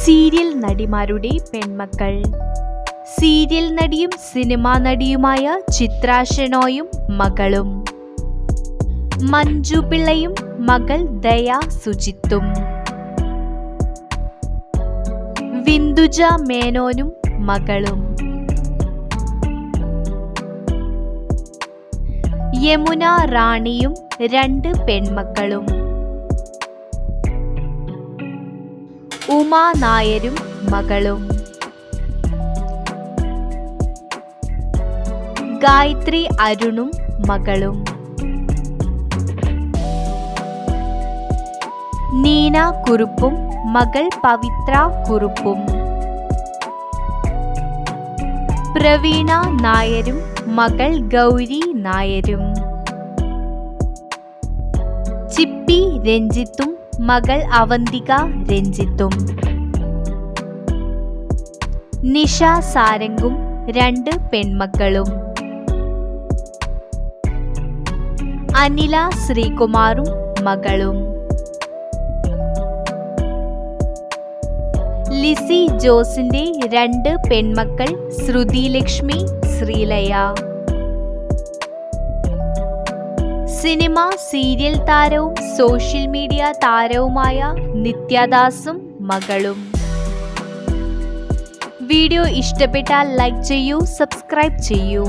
Serial നടിമാരുടെ പെൺമക്കൾ. Serial നടിയും cinema നടിയുമായ ചിത്ര ഷെനോയും മകളും. മഞ്ജു പിള്ളയും മകൾ ദയ സുജിത്തും. വിന്ദുജ മേനോനും മകളും. യമുന റാണിയും 2 പെൺമക്കളും. ഉമാ നായരും മകളും. ഗായത്രി അരുണും മകളും. നീന കുറുപ്പും മകൾ പവിത്ര കുറുപ്പും. പ്രവീണ നായരും മകൾ ഗൗരി നായരും. ചിപ്പി രഞ്ജിത്തും മകൾ അവന്തിക രഞ്ജിത്തും. നിഷ സാരംഗും 2 പെൺമക്കളും. അനില ശ്രീകുമാറും മകളും. ലിസി ജോസിന്റെ 2 പെൺമക്കൾ ശ്രുതി ലക്ഷ്മി, ശ്രീലയ. സിനിമ സീരിയൽ താരവും സോഷ്യൽ മീഡിയ താരവുമായ നിത്യദാസും മകളും. വീഡിയോ ഇഷ്ടപ്പെട്ടാൽ ലൈക്ക് ചെയ്യൂ, സബ്സ്ക്രൈബ് ചെയ്യൂ.